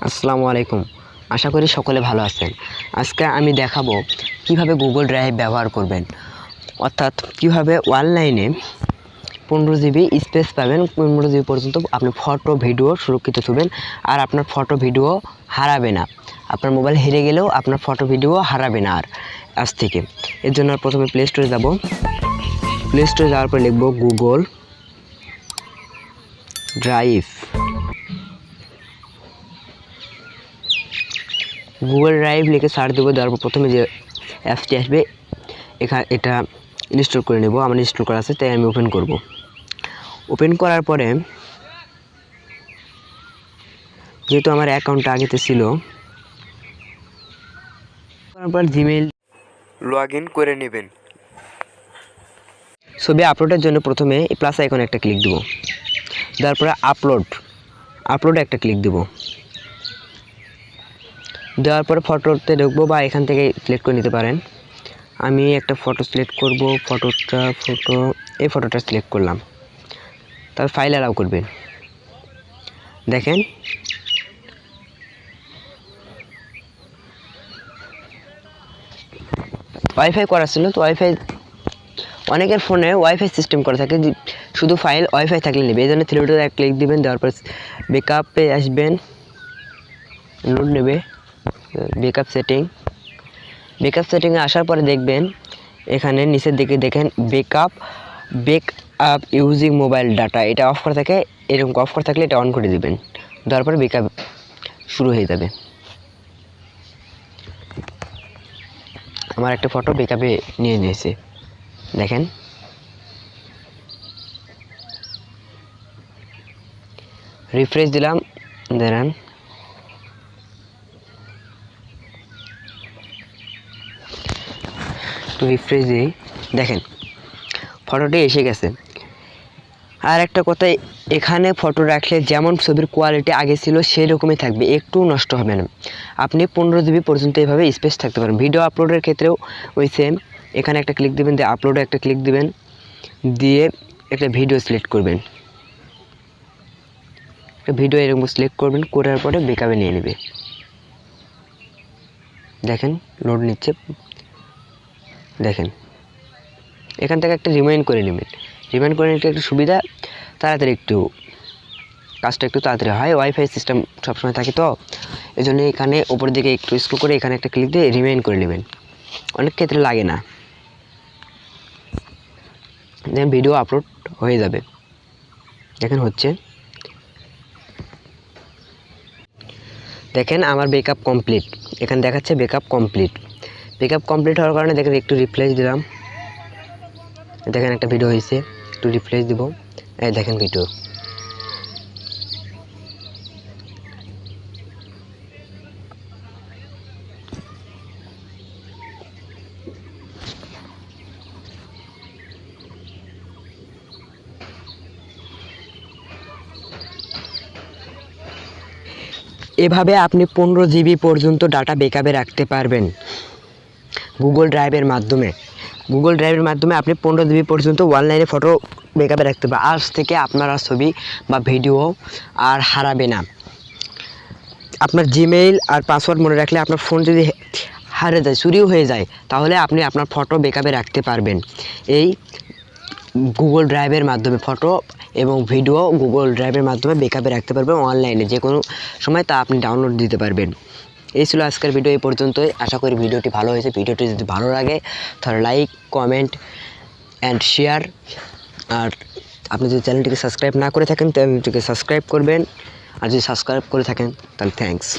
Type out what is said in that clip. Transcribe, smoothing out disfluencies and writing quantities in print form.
আসসালামু আলাইকুম। আশা করি সকলে ভালো আছেন। আজকে আমি দেখাবো কিভাবে গুগল ড্রাইভ ব্যবহার করবেন, অর্থাৎ কিভাবে অনলাইনে 15 জিবি স্পেস পাবেন। 15 জিবি পর্যন্ত আপনি ফটো ভিডিও সুরক্ষিত থাকবেন, আর আপনার ফটো ভিডিও হারাবে না। আপনার মোবাইল হেরে গেলেও আপনার ফটো ভিডিও হারাবে না আর আজ থেকে। এর জন্য প্রথমে প্লে স্টোরে যাব। প্লে স্টোরে যাওয়ার পর লিখব গুগল ড্রাইভ। গুগল ড্রাইভ লিখে সার্চ দেবো। দেওয়ার পর প্রথমে যে অ্যাপসটি আসবে এটা ইনস্টল করে নেব। আমার ইনস্টল করা আছে, তাই আমি ওপেন করব। ওপেন করার পরে যেহেতু আমার অ্যাকাউন্টটা আগেতে ছিল, তারপর জিমেইল লগ ইন করে নেবেন। ছবি আপলোডের জন্য প্রথমে এই প্লাস আইকনে একটা ক্লিক দেবো। দেওয়ার পরে আপলোডে একটা ক্লিক দেবো। দেওয়ার পরে ফটোতে ঢুকবো, বা এখান থেকে সিলেক্ট করে নিতে পারেন। আমি একটা ফটো সিলেক্ট করব। এই ফটোটা সিলেক্ট করলাম। তারপর ফাইল অ্যালাউ করবেন। দেখেন ওয়াইফাই করা ছিল, তো অনেকের ফোনে ওয়াইফাই সিস্টেম করা থাকে, শুধু ফাইল ওয়াইফাই থাকলে নেবে। এই জন্য থ্রি ডটে এক ক্লিক দিবেন। দেওয়ার পর ব্যাকআপে আসবেন, লোড নেবে। ব্যাকআপ সেটিংয়ে আসার পরে দেখবেন এখানে নিচের দিকে দেখেন ব্যাকআপ ইউজিং মোবাইল ডাটা, এটা অফ করা থাকে। এরকম অফ করা থাকলে এটা অন করে দিবেন। দেওয়ার পরে ব্যাকআপ শুরু হয়ে যাবে। আমার একটা ফটো ব্যাকআপে নিয়ে নিয়েছে, দেখেন। রিফ্রেশ দিলাম, দাঁড়ান। একটু রিফ্রেশ দিই, দেখেন ফটোটি এসে গেছে। আর একটা কথা, এখানে ফটো রাখলে যেমন ছবির কোয়ালিটি আগে ছিল সেই রকমই থাকবে, একটু নষ্ট হবে না। আপনি 15 জিবি পর্যন্ত এইভাবে স্পেস থাকতে পারেন। ভিডিও আপলোডের ক্ষেত্রেও ওই সেম। এখানে একটা ক্লিক দেবেন, দিয়ে আপলোডে একটা ক্লিক দিবেন, দিয়ে একটা ভিডিও সিলেক্ট করবেন। একটা ভিডিও এরকম সিলেক্ট করবেন, করার পরে ব্যাকআপে নিয়ে নেবে। দেখেন লোড নিচ্ছে, দেখেন। এখান থেকে একটা রিমাইন্ড করে নেবেন। রিমাইন্ড করে নিতে একটু সুবিধা, তাড়াতাড়ি একটু কাজটা একটু তাড়াতাড়ি হয়। ওয়াইফাই সিস্টেম সবসময় থাকে, তো এই জন্য এখানে ওপরের দিকে একটু স্ক্রল করে এখানে একটা ক্লিক দিয়ে রিমাইন্ড করে নেবেন। অনেক ক্ষেত্রে লাগে না, দেন ভিডিও আপলোড হয়ে যাবে। দেখেন হচ্ছে, দেখেন আমার ব্যাকআপ কমপ্লিট। এখানে দেখাচ্ছে ব্যাকআপ কমপ্লিট হওয়ার কারণে দেখেন একটু রিফ্রেশ দিলাম, দেখেন একটা ভিডিও হয়েছে। একটু রিফ্রেশ দিব, এই দেখেন ভিডিও। এভাবে আপনি 15 জিবি পর্যন্ত ডাটা ব্যাকআপে রাখতে পারবেন গুগল ড্রাইভের মাধ্যমে। আপনি 15 জিবি পর্যন্ত অনলাইনে ফটো ব্যাকআপে রাখতে পারবেন। আজ থেকে আপনার ছবি বা ভিডিও আর হারাবে না। আপনার জিমেইল আর পাসওয়ার্ড মনে রাখলে আপনার ফোন যদি হারিয়ে যায়, চুরিও হয়ে যায়, তাহলে আপনি আপনার ফটো ব্যাকআপে রাখতে পারবেন এই গুগল ড্রাইভের মাধ্যমে। ফটো এবং ভিডিও গুগল ড্রাইভের মাধ্যমে ব্যাকআপে রাখতে পারবেন অনলাইনে, যে কোনো সময় তা আপনি ডাউনলোড দিতে পারবেন। এই ছিল আজকের ভিডিও, এই পর্যন্তই। আশা করি ভিডিওটি ভালো হয়েছে। ভিডিওটি যদি ভালো লাগে তাহলে লাইক, কমেন্ট অ্যান্ড শেয়ার। আর আপনি যদি চ্যানেলটিকে সাবস্ক্রাইব না করে থাকেন, চ্যানেলটিকে সাবস্ক্রাইব করবেন। আর যদি সাবস্ক্রাইব করে থাকেন তাহলে থ্যাঙ্কস।